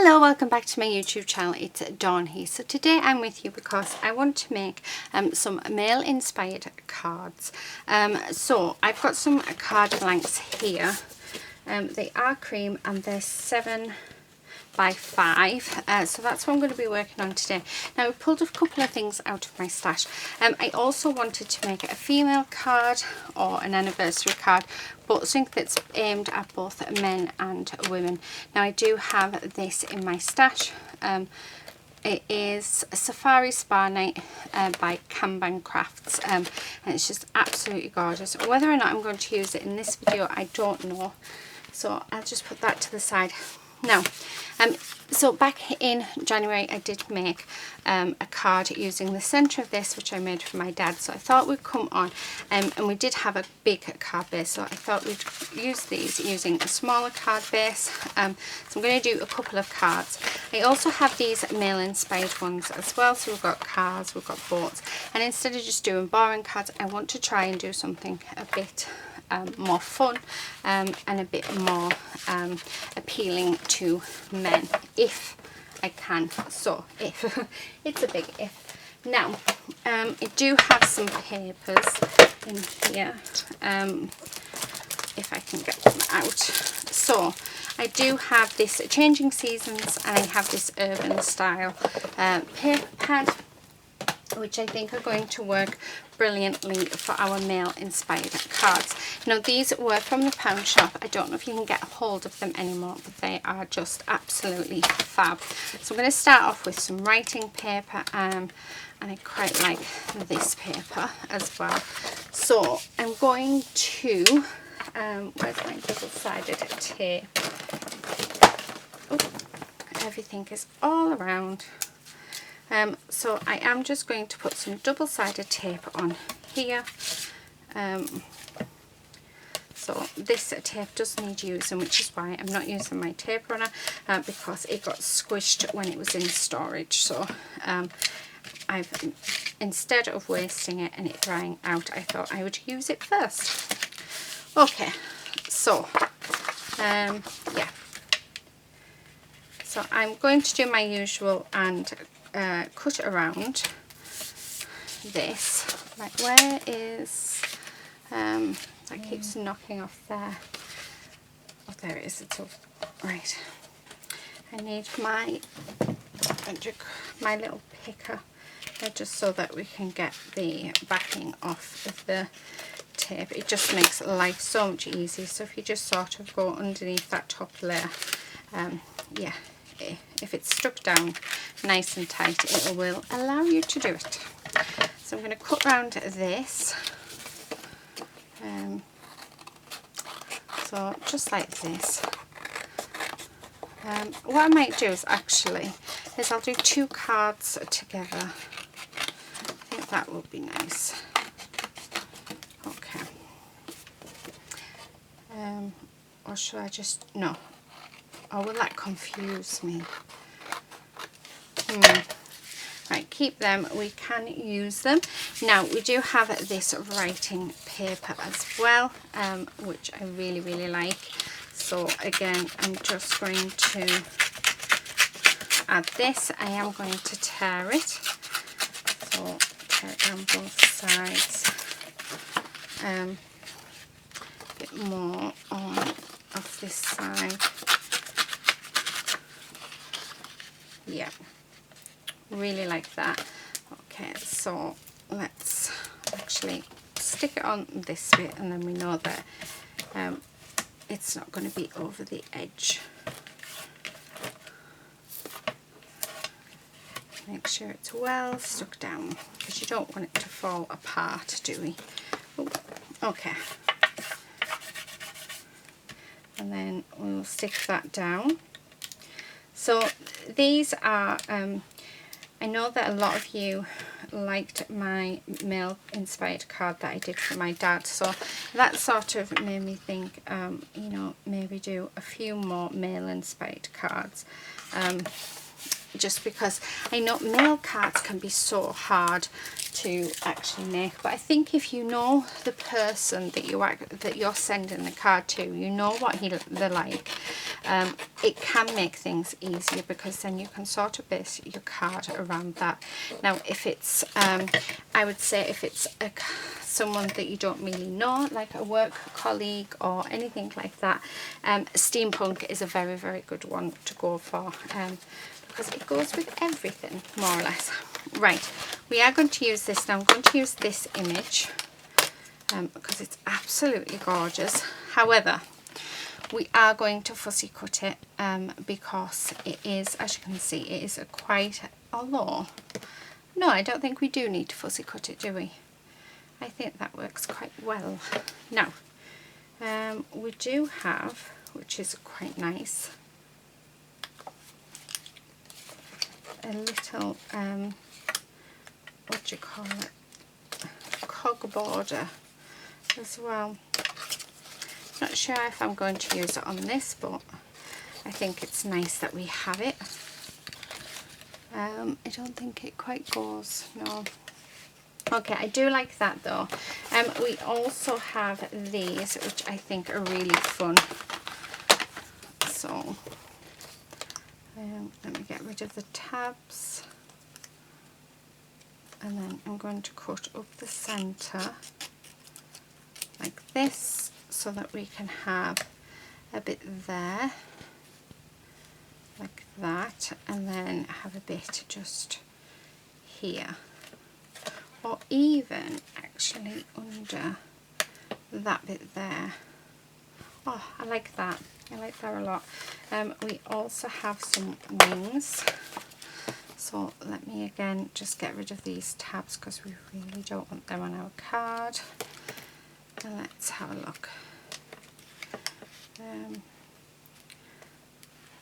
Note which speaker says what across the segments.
Speaker 1: Hello, welcome back to my YouTube channel. It's Dawn here. So today I'm with you because I want to make some mail inspired cards. So I've got some card blanks here. They are cream and they're 7 by 5, so that's what I'm going to be working on today. Now I've pulled a couple of things out of my stash. I also wanted to make a female card or an anniversary card, but something that's aimed at both men and women. Now I do have this in my stash. It is a Safari Spa Night by Kanban Crafts, and it's just absolutely gorgeous. Whether or not I'm going to use it in this video, I don't know, so I'll just put that to the side. Now, so back in January I did make a card using the centre of this, which I made for my dad, so I thought we'd come on, and we did have a big card base, so I thought we'd use these using a smaller card base. So I'm going to do a couple of cards. I also have these mail inspired ones as well, so we've got cars, we've got boats, and instead of just doing boring cards, I want to try and do something a bit more fun and a bit more appealing to men, if I can. So if it's a big if. Now I do have some papers in here, if I can get them out. So I do have this Changing Seasons, and I have this Urban Style paper pad, which I think are going to work brilliantly for our mail inspired cards. Now these were from the pound shop. I don't know if you can get a hold of them anymore, but they are just absolutely fab. So I'm going to start off with some writing paper, and I quite like this paper as well. So I'm going to, where's my double-sided tape? Oh, everything is all around. So I am just going to put some double-sided tape on here. So this tape does need using, which is why I'm not using my tape runner, because it got squished when it was in storage. So instead of wasting it and it drying out, I thought I would use it first. Okay, so yeah. So I'm going to do my usual and cut around this. Right, where is that keeps knocking off there. Oh, there it is. It's all right. I need my little picker just so that we can get the backing off of the tape. It just makes life so much easier. So if you just sort of go underneath that top layer, yeah, if it's stuck down nice and tight, it will allow you to do it. So I'm going to cut round this, so just like this. What I might do is I'll do 2 cards together. I think that would be nice. Okay. Or should I just, no. Or will that confuse me? Right, keep them. We can use them. Now, we do have this writing paper as well, which I really, really like. So again, I'm just going to add this. I am going to tear it. So tear it down both sides. A bit more on of this side. Yeah, really like that. Okay, so let's actually stick it on this bit, and then we know that it's not going to be over the edge. Make sure it's well stuck down, because you don't want it to fall apart, do we? Ooh, okay. And then we'll stick that down. So these are, I know that a lot of you liked my mail inspired card that I did for my dad, so that sort of made me think, you know, maybe do a few more mail inspired cards, just because I know mail cards can be so hard to actually make, but I think if you know the person that you're sending the card to, you know what they're like, it can make things easier, because then you can sort of base your card around that. Now if it's I would say if it's someone that you don't really know, like a work colleague or anything like that, steampunk is a very, very good one to go for, because it goes with everything more or less. Right, we are going to use this now. I'm going to use this image because it's absolutely gorgeous. However, we are going to fussy cut it because it is, as you can see, it is quite, although, no, I don't think we do need to fussy cut it, do we? I think that works quite well. Now, we do have, which is quite nice, a little, what do you call it, cog border as well. Not sure if I'm going to use it on this, but I think it's nice that we have it. I don't think it quite goes, no. Okay, I do like that though. We also have these, which I think are really fun. So, let me get rid of the tabs. And then I'm going to cut up the centre like this, so that we can have a bit there, like that, and then have a bit just here, or even actually under that bit there. Oh, I like that. I like that a lot. We also have some wings. So let me again just get rid of these tabs because we really don't want them on our card. And let's have a look.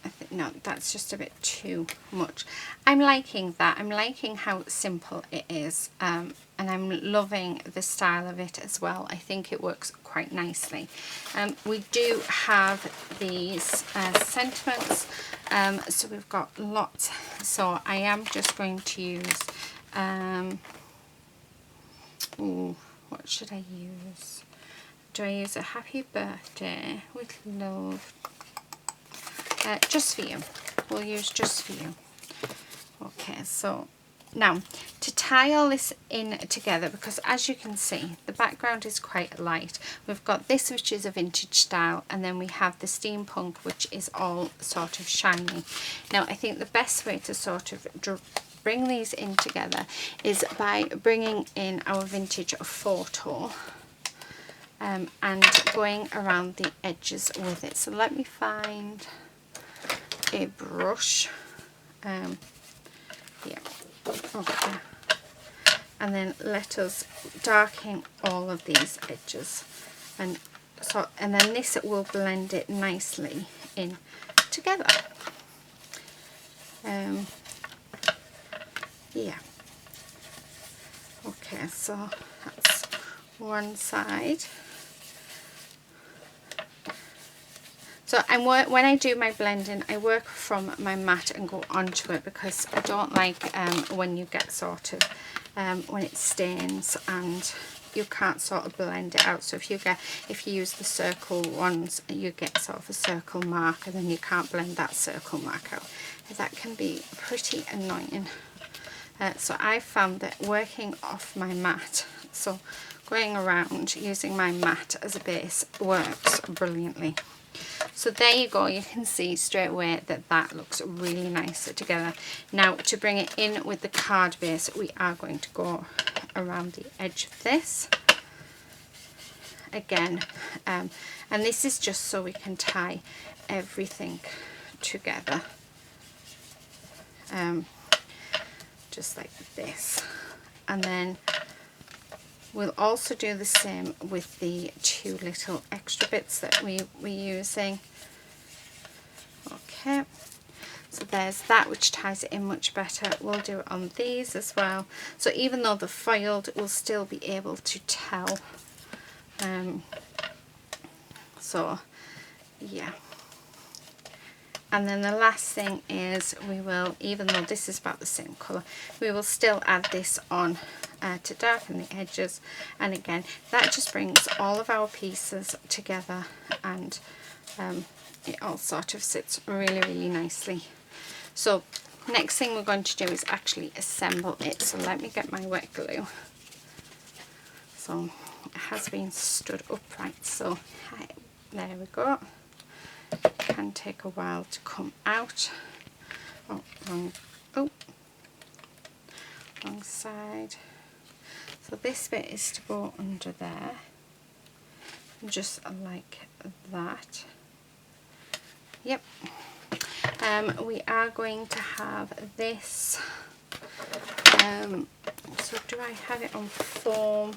Speaker 1: I think, no, that's just a bit too much. I'm liking that. I'm liking how simple it is, and I'm loving the style of it as well. I think it works quite nicely. We do have these sentiments, so we've got lots. So I am just going to use, ooh, what should I use? Do I use a happy birthday with love? Just for you. We'll use just for you. Okay, so now to tie all this in together, because as you can see the background is quite light. We've got this, which is a vintage style, and then we have the steampunk, which is all sort of shiny. Now I think the best way to sort of bring these in together is by bringing in our vintage photo and going around the edges with it. So let me find a brush, yeah, okay, and then let us darken all of these edges, and then this will blend it nicely in together. Yeah, okay, so that's one side. So when I do my blending, I work from my mat and go onto it, because I don't like when you get sort of, when it stains and you can't sort of blend it out. So if you use the circle ones, you get sort of a circle mark, and then you can't blend that circle mark out. That can be pretty annoying. So I found that working off my mat, so going around using my mat as a base, works brilliantly. So there you go, you can see straight away that that looks really nice together. Now to bring it in with the card base, we are going to go around the edge of this again, and this is just so we can tie everything together, just like this. And then we'll also do the same with the two little extra bits that we're using. Okay, so there's that, which ties it in much better. We'll do it on these as well. So even though they're foiled, we'll still be able to tell. So yeah, And then the last thing is we will, even though this is about the same colour, we will still add this on to darken the edges. And again, that just brings all of our pieces together, and it all sort of sits really, really nicely. So next thing we're going to do is actually assemble it. So let me get my wet glue. So it has been stood upright, so there we go. It can take a while to come out. Oh, wrong side. So this bit is to go under there, just like that. Yep. We are going to have this. So do I have it on foam?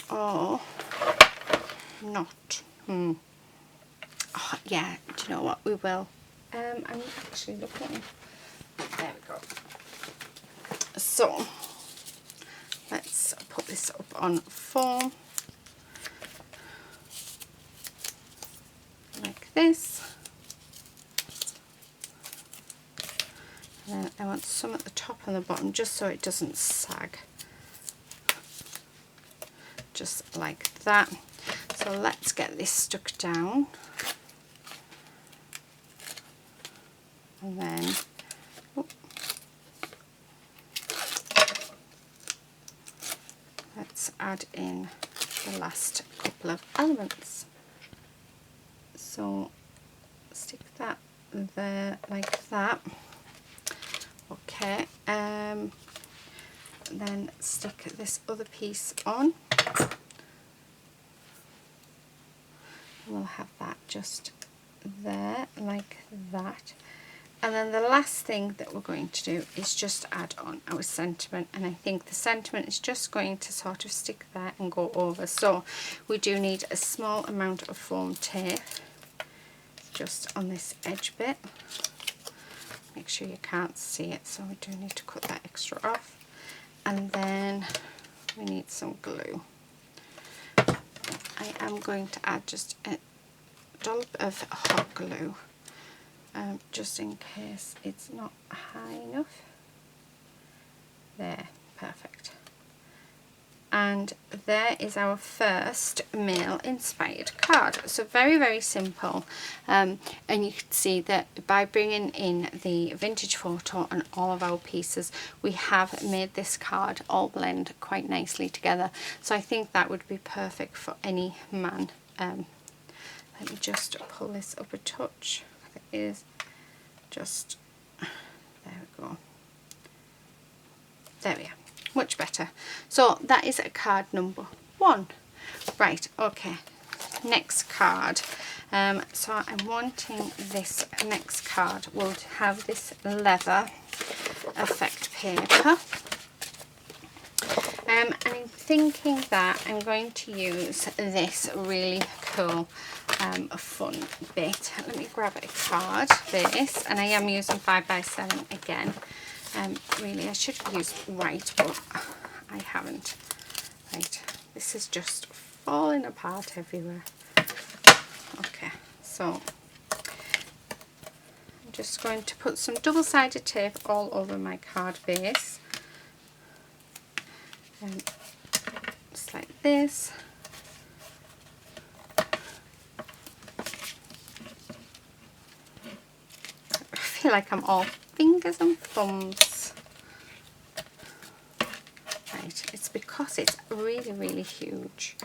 Speaker 1: Or not? Oh, yeah. Do you know what? We will. I'm actually looking. There we go. So let's put this up on foam like this. And then I want some at the top and the bottom, just so it doesn't sag. Just like that. So let's get this stuck down. And then let's add in the last couple of elements. So stick that there like that. Okay, then stick this other piece on. We'll have that just there like that. And then the last thing that we're going to do is just add on our sentiment, and I think the sentiment is just going to sort of stick there and go over. So we do need a small amount of foam tape just on this edge bit. Make sure you can't see it, so we do need to cut that extra off. And then we need some glue. I am going to add just a dollop of hot glue, just in case it's not high enough. There, perfect. And there is our first male inspired card. So very, very simple, and you can see that by bringing in the vintage photo and all of our pieces, we have made this card all blend quite nicely together. So I think that would be perfect for any man. Let me just pull this up a touch. It is just, there we go. There we are. Much better. So that is a card number 1. Right, okay, next card. So I'm wanting this next card will have this leather effect paper, and I'm thinking that I'm going to use this really cool fun bit. Let me grab a card base, and I am using 5x7 again. Really, I should have used white, but I haven't. Right, this is just falling apart everywhere. Okay, so I'm just going to put some double-sided tape all over my card base. Just like this. I feel like I'm all fingers and thumbs. Right, it's because it's really, really huge,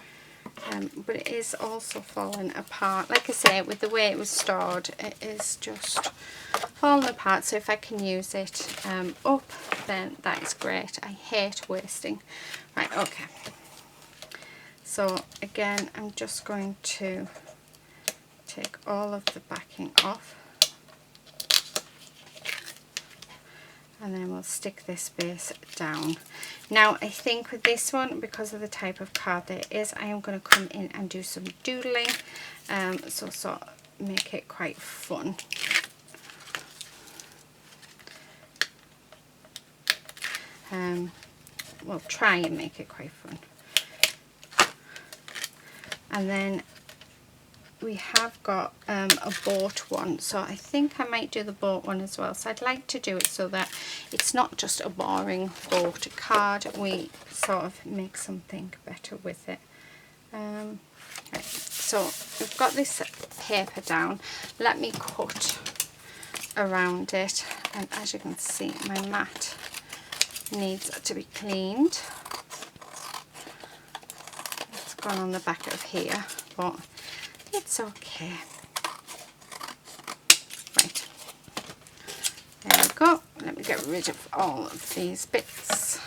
Speaker 1: but it is also falling apart. Like I say, with the way it was stored, it is just falling apart. So if I can use it up, then that is great. I hate wasting. Right, okay. So again, I'm just going to take all of the backing off. And then we'll stick this base down. Now I think with this one, because of the type of card that it is, I am going to come in and do some doodling, so sort of make it quite fun. We'll try and make it quite fun. And then we have got a boat one, so I think I might do the boat one as well. So I'd like to do it so that it's not just a boring boat card, we sort of make something better with it. Right. So we've got this paper down. Let me cut around it, and as you can see, my mat needs to be cleaned. It's gone on the back of here, but it's okay. Right, there we go. Let me get rid of all of these bits.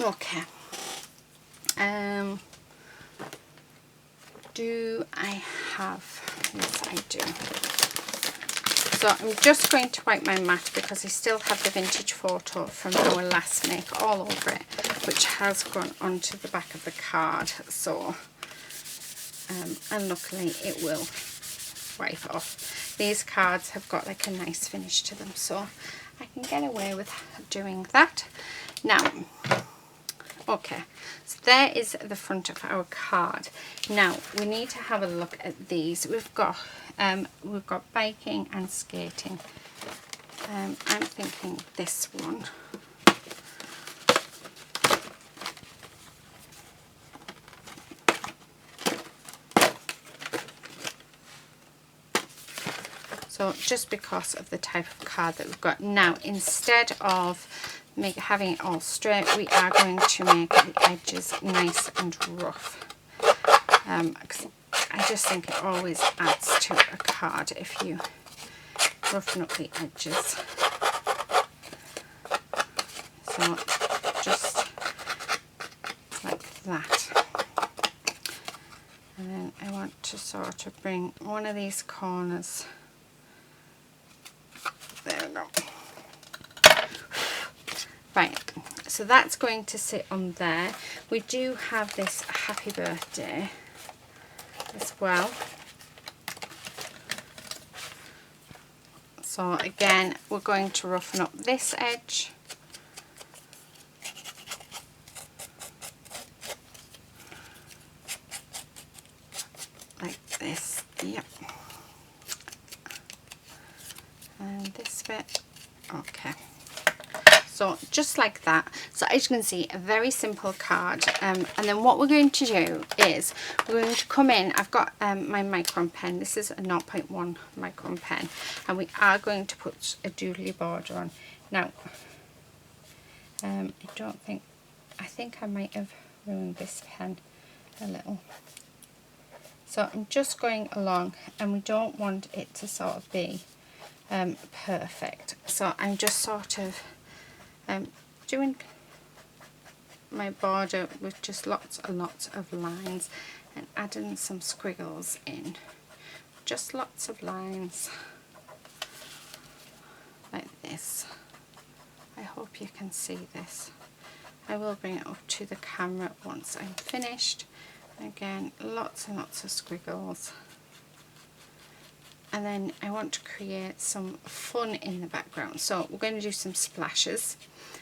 Speaker 1: Okay. Do I have? Yes, I do. So I'm just going to wipe my mat because I still have the vintage photo from our last make all over it, which has gone onto the back of the card. So, and luckily it will wipe off. These cards have got like a nice finish to them, so I can get away with doing that. Now, okay, so there is the front of our card. Now we need to have a look at these. We've got biking and skating. I'm thinking this one. So just because of the type of card that we've got now, instead of having it all straight, we are going to make the edges nice and rough. Because I just think it always adds to a card if you roughen up the edges. So just like that. And then I want to sort of bring one of these corners. There we go. Right, so that's going to sit on there. We do have this happy birthday as well. So again, we're going to roughen up this edge. Like this, yep. And this bit, okay. So just like that. So as you can see, a very simple card. And then what we're going to do is we're going to come in. I've got my micron pen. This is a 0.1 micron pen, and we are going to put a doodly border on. Now, I think I might have ruined this pen a little. So I'm just going along, and we don't want it to sort of be perfect. So I'm just sort of doing my border with just lots and lots of lines and adding some squiggles in. Just lots of lines like this. I hope you can see this. I will bring it up to the camera once I'm finished. Again, lots and lots of squiggles. And then I want to create some fun in the background. So we're going to do some splashes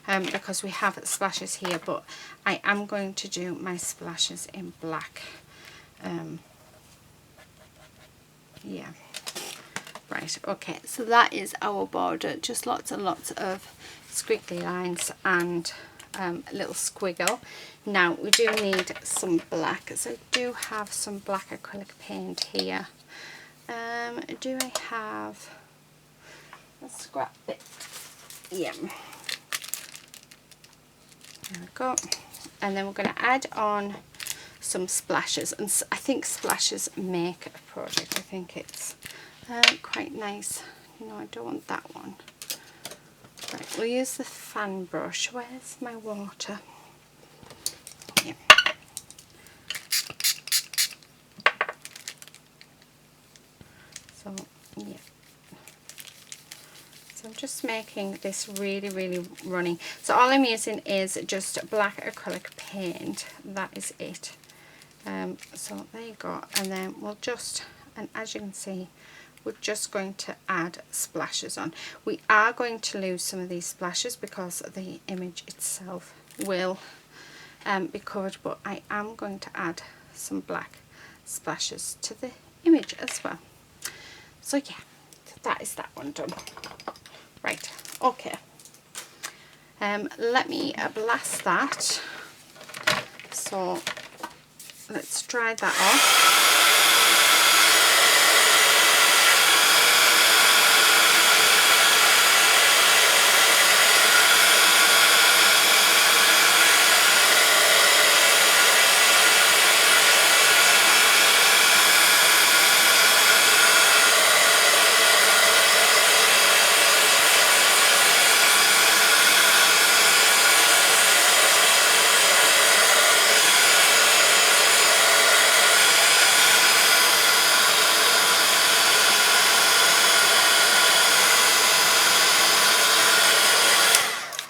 Speaker 1: because we have splashes here, but I am going to do my splashes in black. Yeah. Right, okay, so that is our border. Just lots and lots of squiggly lines and little squiggle. Now we do need some black. So I do have some black acrylic paint here. Do I have a scrap bit? Yeah. There we go. And then we're going to add on some splashes, and I think splashes make a project. I think it's quite nice. You know, I don't want that one. Right, we'll use the fan brush. Where's my water? Yeah. So, yeah. So I'm just making this really, really runny. So all I'm using is just black acrylic paint. That is it. So there you go. And then we'll just, and as you can see, we're just going to add splashes on. We are going to lose some of these splashes because the image itself will be covered, but I am going to add some black splashes to the image as well. So yeah, that is that one done. Right, okay. Let me blast that. So let's dry that off.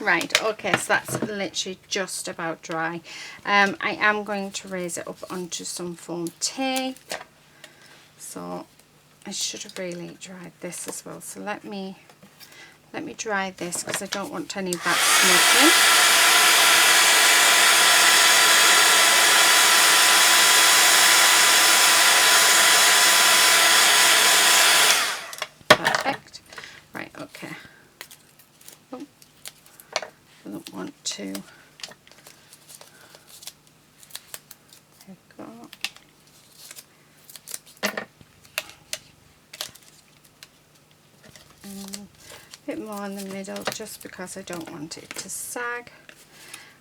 Speaker 1: Right, okay, so that's literally just about dry. I am going to raise it up onto some foam tape. So I should have really dried this as well. So let me dry this because I don't want any of that smudging. Perfect. Right, okay. Oh. I don't want to. There we go. A bit more in the middle just because I don't want it to sag.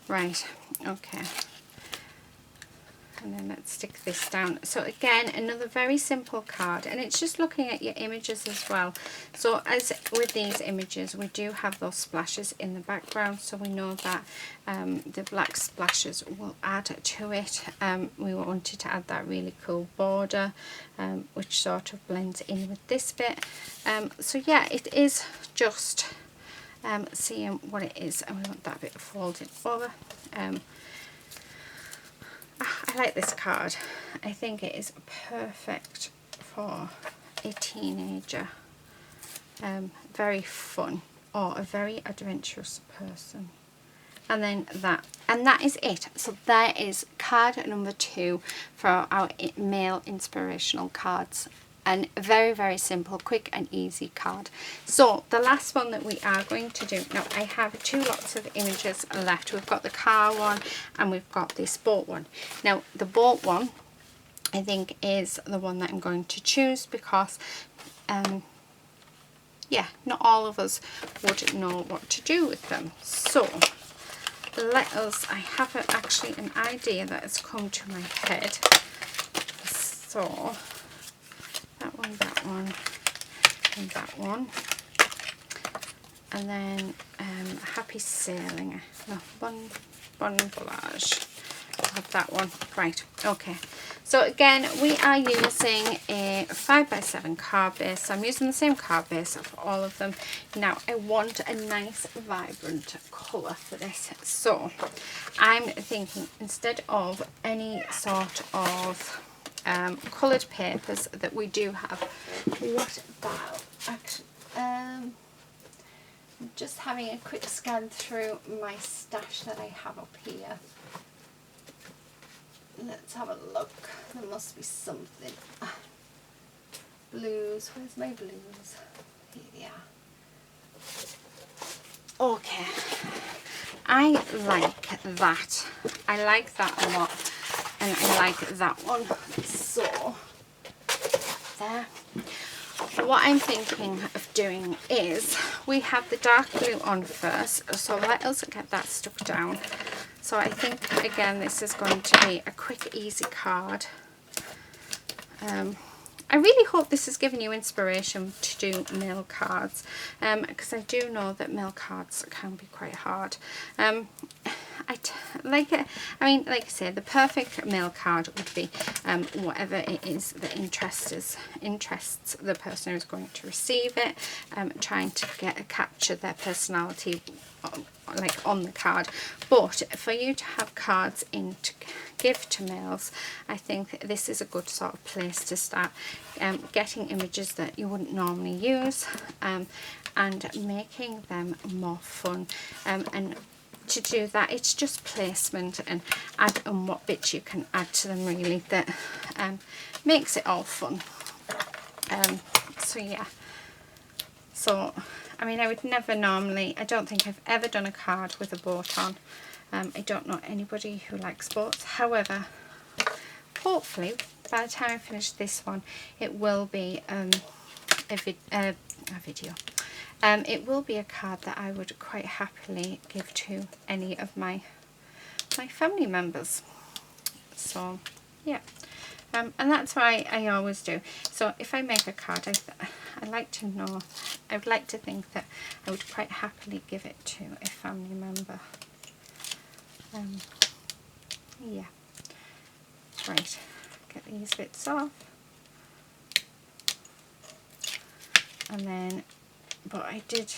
Speaker 1: Right, okay. And then let's stick this down. So again, another very simple card, and it's just looking at your images as well. So as with these images, we do have those splashes in the background, so we know that the black splashes will add to it. We wanted to add that really cool border, which sort of blends in with this bit. So yeah, it is just seeing what it is, and we want that bit folded over. I like this card. I think it is perfect for a teenager. Very fun, or a very adventurous person. And then that is it. So there is card number 2 for our male inspirational cards. And very, very simple, quick and easy card. So the last one that we are going to do, now I have 2 lots of images left. We've got the car one and we've got this boat one. Now the boat one I think is the one that I'm going to choose because yeah, not all of us would know what to do with them. So I have actually an idea that has come to my head. So that one, and that one, and then happy sailing, no, bon voyage. I'll have that one. Right, okay. So again, we are using a 5x7 card base. So I'm using the same card base for all of them. Now I want a nice vibrant colour for this. So I'm thinking instead of any sort of coloured papers that we do have, what about actually I'm just having a quick scan through my stash that I have up here. Let's have a look. There must be something. Blues, where's my blues? Here they are. Okay, I like that. I like that a lot. And I like that one. So there. What I'm thinking of doing is we have the dark blue on first, so let us get that stuck down. So I think again this is going to be a quick easy card. I really hope this has given you inspiration to do mail cards, because I do know that mail cards can be quite hard. Like I said, the perfect mail card would be whatever it is that interests the person who's going to receive it, trying to capture their personality like on the card. But for you to have cards in to give to mails, I think this is a good sort of place to start getting images that you wouldn't normally use, and making them more fun, and to do that. It's just placement and what bits you can add to them really that makes it all fun. So yeah, so I mean, I would never normally, I don't think I've ever done a card with a boat on. I don't know anybody who likes boats. However, hopefully by the time I finish this one, it will be a video. It will be a card that I would quite happily give to any of my family members. So yeah, and that's why I always do. So if I make a card, I like to know, I would like to think that I would quite happily give it to a family member. Yeah, right, get these bits off, and then, but I did,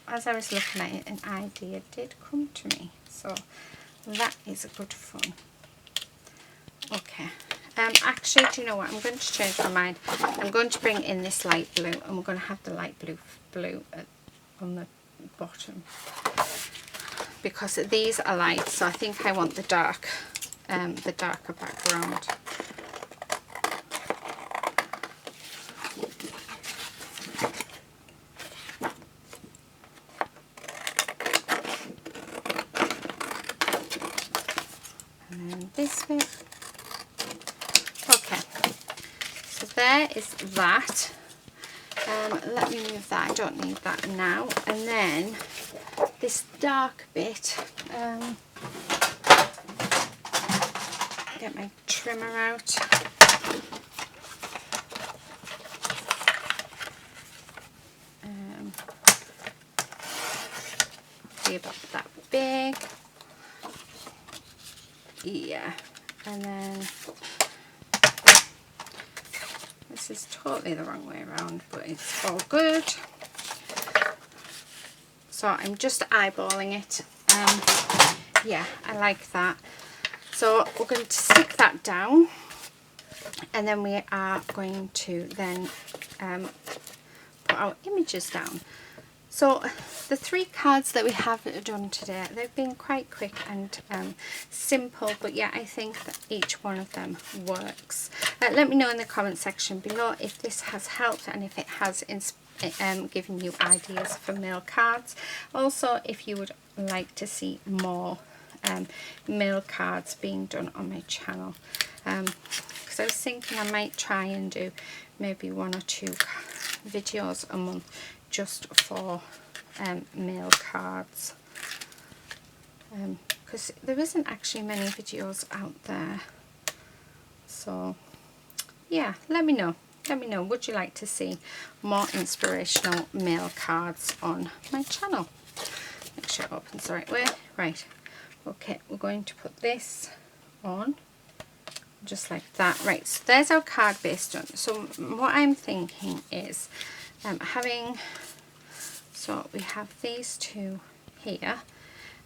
Speaker 1: as I was looking at it, an idea did come to me, so that is good fun. Okay, actually, do you know what, I'm going to change my mind. I'm going to bring in this light blue, and we're going to have the light blue on the bottom, because these are light, so I think I want the darker background. And then this bit. Okay, so there is that. Let me move that, I don't need that now. And then this dark bit, get my trimmer out. Be about that big. Yeah, and then this is totally the wrong way around, but it's all good. So I'm just eyeballing it. Yeah, I like that. So we're going to stick that down, and then we are going to then put our images down. So the 3 cards that we have done today, they've been quite quick and simple, but yeah, I think that each one of them works. Let me know in the comment section below if this has helped and if it has given you ideas for mail cards. Also, if you would like to see more mail cards being done on my channel, because I was thinking I might try and do maybe 1 or 2 videos a month just for mail cards, because there isn't actually many videos out there. So yeah, let me know, would you like to see more inspirational mail cards on my channel? Make sure it opens the right way. Right, okay, we're going to put this on just like that. Right, so there's our card base done. So what I'm thinking is so we have these 2 here,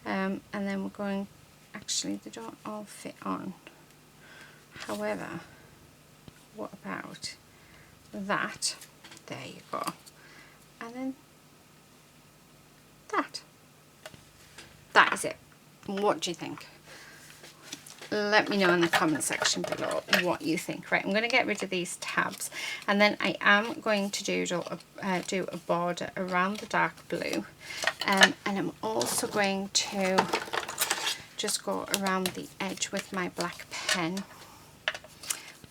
Speaker 1: and then we're going, actually they don't all fit on, however, what about that? There you go. And then that is it. What do you think? Let me know in the comment section below what you think. Right, I'm going to get rid of these tabs, and then I am going to do a border around the dark blue, and I'm also going to just go around the edge with my black pen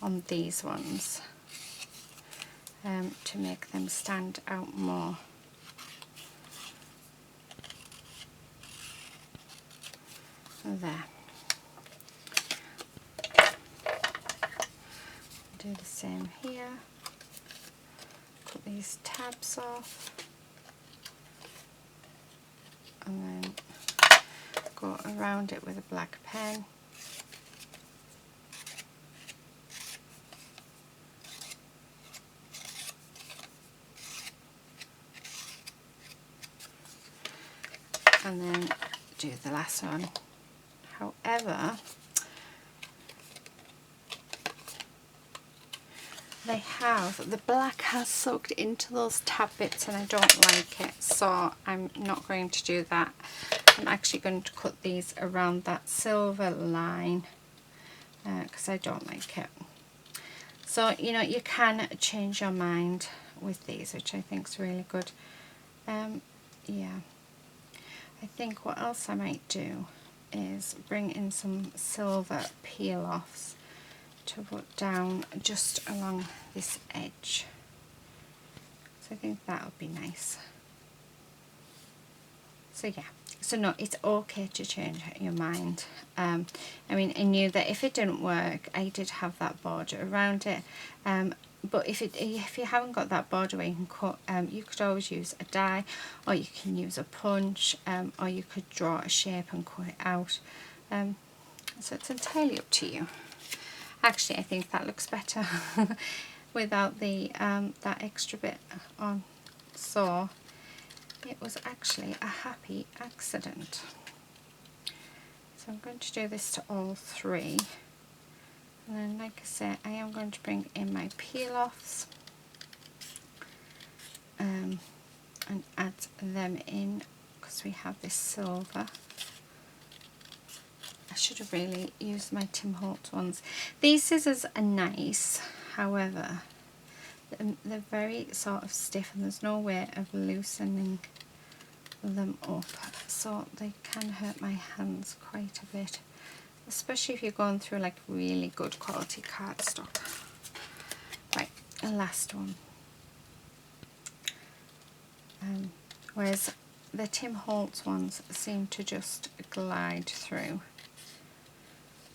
Speaker 1: on these ones, to make them stand out more. There. Do the same here. Put these tabs off, and then go around it with a black pen. And then do the last one. However, the black has soaked into those tab bits and I don't like it, so I'm not going to do that. I'm actually going to cut these around that silver line because I don't like it. So, you know, you can change your mind with these, which I think is really good. Yeah, I think what else I might do is bring in some silver peel-offs to put down just along this edge. So I think that'll be nice. So yeah, so no, it's okay to change your mind. I mean, I knew that if it didn't work, I did have that border around it. But if you haven't got that border where you can cut, you could always use a die, or you can use a punch, or you could draw a shape and cut it out. So it's entirely up to you. Actually, I think that looks better without the that extra bit on. So it was actually a happy accident. So I'm going to do this to all three. And then, like I said, I am going to bring in my peel-offs and add them in because we have this silver. I should have really used my Tim Holtz ones. These scissors are nice, however, they're very sort of stiff and there's no way of loosening them up, so they can hurt my hands quite a bit, especially if you're going through like really good quality cardstock. Right, the last one. Whereas the Tim Holtz ones seem to just glide through.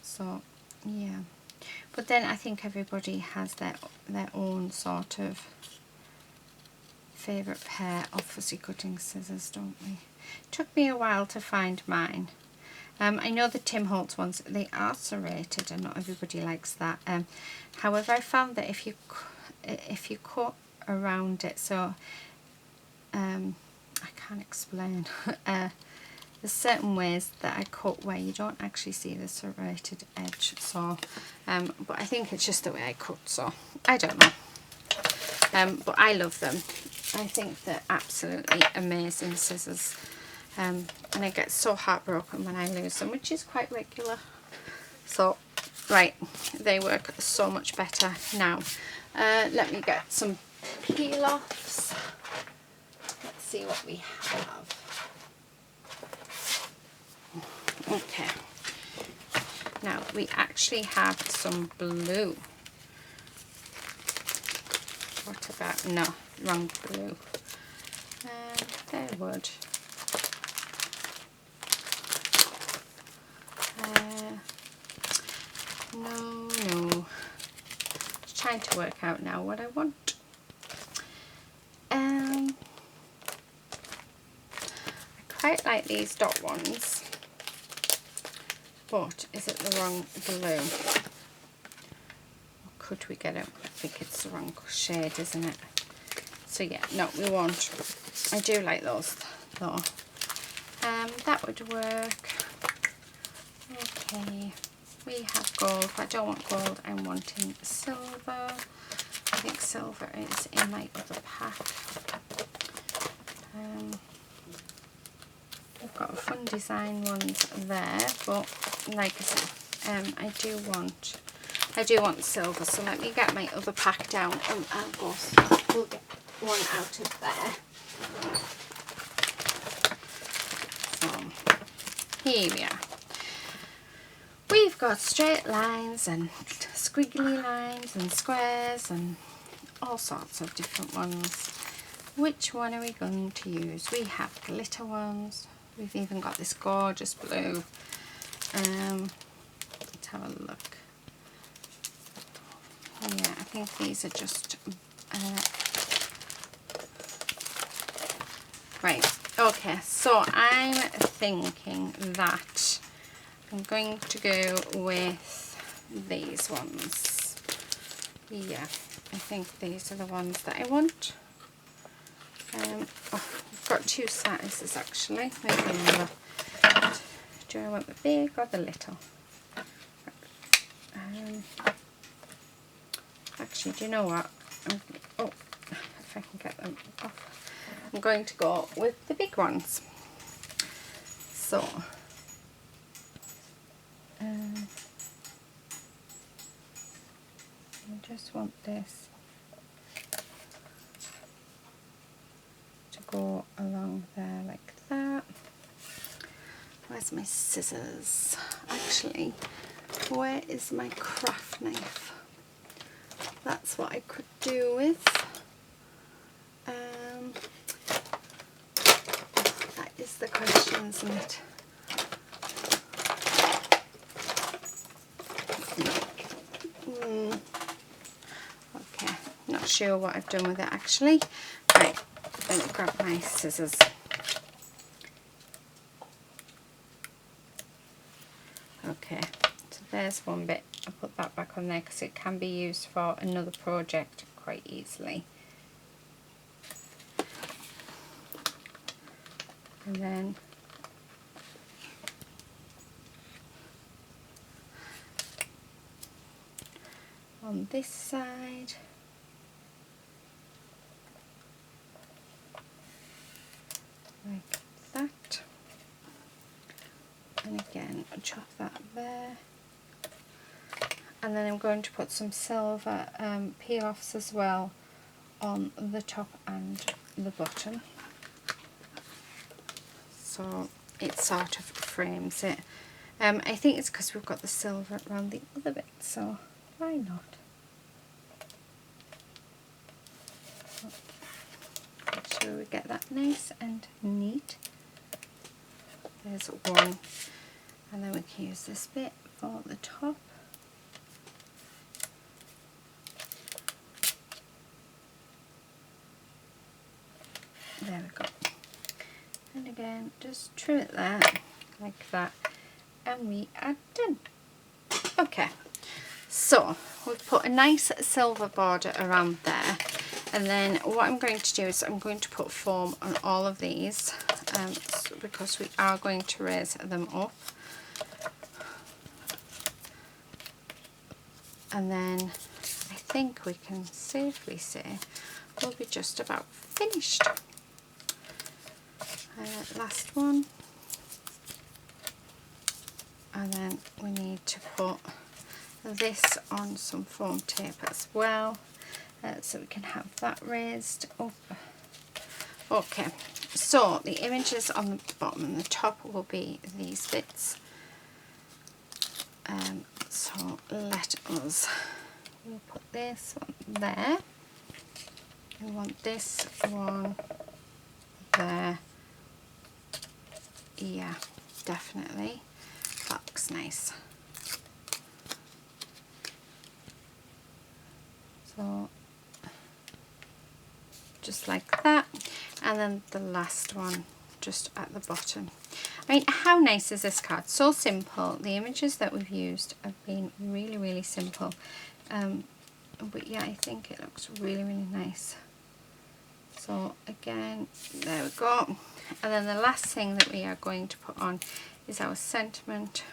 Speaker 1: So yeah, but then I think everybody has their own sort of favourite pair of fussy cutting scissors, don't we? It took me a while to find mine. I know the Tim Holtz ones, they are serrated and not everybody likes that. However, I found that if you cut around it, so I can't explain. There's certain ways that I cut where you don't actually see the serrated edge. So, but I think it's just the way I cut. So I don't know. But I love them. I think they're absolutely amazing scissors. And I get so heartbroken when I lose them, which is quite regular. So, right, they work so much better now. Let me get some peel-offs. Let's see what we have. Okay, now we actually have some blue. What about, no, wrong blue. There would. No. Just trying to work out now what I want. I quite like these dot ones, but is it the wrong blue? Or could we get it? I think it's the wrong shade, isn't it? So yeah, no, we won't. I do like those though. That would work. Okay, we have gold. I don't want gold, I'm wanting silver. I think silver is in my other pack. I've got fun design ones there, but like I said, I do want silver. So let me get my other pack down, and we'll get one out of there. So here we are. We've got straight lines and squiggly lines and squares and all sorts of different ones. Which one are we going to use? We have glitter ones. We've even got this gorgeous blue. Let's have a look. Yeah, I think these are just right. Okay, so I'm thinking that I'm going to go with these ones. Yeah, I think these are the ones that I want. I've got two sizes actually. Maybe another. Do I want the big or the little? Actually, do you know what? Oh, if I can get them off. I'm going to go with the big ones. So I just want this to go along there like that. Where's my scissors? Actually, where is my craft knife? That's what I could do with. That is the question, isn't it? Okay, not sure what I've done with it actually. Right, let me grab my scissors. Okay, so there's one bit. I'll put that back on there because it can be used for another project quite easily. And then on this side, like that, and again chop that there, and then I'm going to put some silver peel-offs as well on the top and the bottom, so it sort of frames it. I think it's because we've got the silver around the other bit, so why not? Make sure we get that nice and neat. There's one, and then we can use this bit for the top. There we go. And again, just trim it there like that, and we are done. Okay, so we've put a nice silver border around there, and then what I'm going to do is I'm going to put foam on all of these because we are going to raise them up, and then I think we can safely say we'll be just about finished. Last one, and then we need to put this on some foam tape as well, so we can have that raised up. Okay, so the images on the bottom and the top will be these bits. So let us, we'll put this one there. We want this one there. Yeah, definitely. That looks nice. So just like that, and then the last one just at the bottom. I mean, how nice is this card? So simple. The images that we've used have been really, really simple. But yeah, I think it looks really, really nice. So again, there we go. And then the last thing that we are going to put on is our sentiment,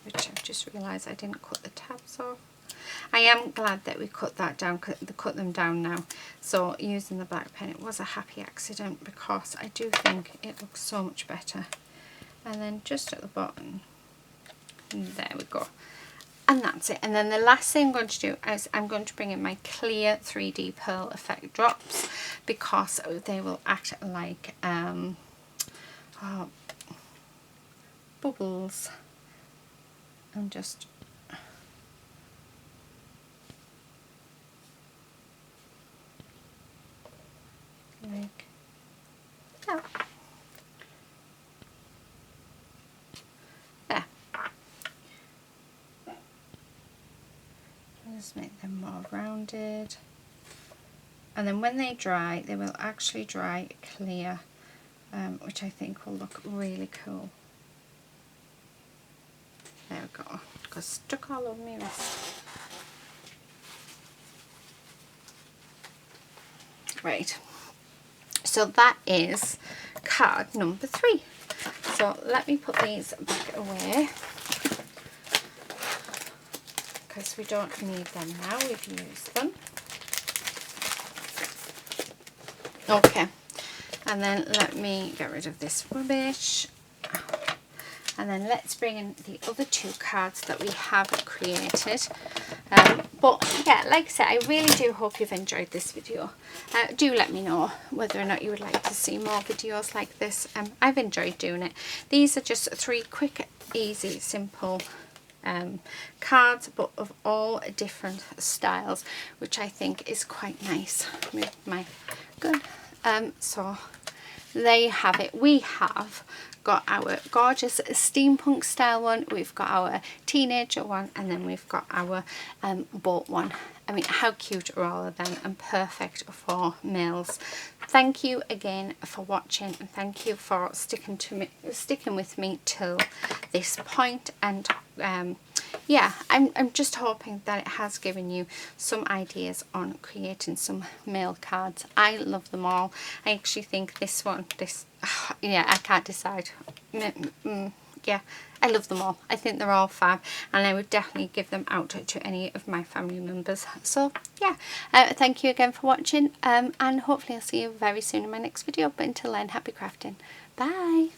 Speaker 1: which I've just realised I didn't cut the tabs off. I am glad that we cut that down, cut them down now. So using the black pen, it was a happy accident because I do think it looks so much better. And then just at the bottom, there we go. And that's it. And then the last thing I'm going to do is I'm going to bring in my clear 3D Pearl Effect drops because they will act like bubbles. And just like that. There. Just make them more rounded. And then when they dry, they will actually dry clear, which I think will look really cool. There we go. Got stuck all over my wrist. Right. So that is card number 3. So let me put these back away because we don't need them now. We've used them. Okay. And then let me get rid of this rubbish. And then let's bring in the other 2 cards that we have created. But yeah, like I said, I really do hope you've enjoyed this video. Do let me know whether or not you would like to see more videos like this. I've enjoyed doing it. These are just 3 quick, easy, simple cards, but of all different styles, which I think is quite nice. Move my gun. So there you have it. We have got our gorgeous steampunk style one, we've got our teenager one, and then we've got our boat one. I mean, how cute are all of them, and perfect for males. Thank you again for watching, and thank you for sticking with me till this point. And yeah, I'm just hoping that it has given you some ideas on creating some male cards. I love them all. I actually think this one, yeah, I can't decide. Yeah, I love them all. I think they're all fab, and I would definitely give them out to any of my family members. So yeah, thank you again for watching, and hopefully I'll see you very soon in my next video. But until then, happy crafting. Bye.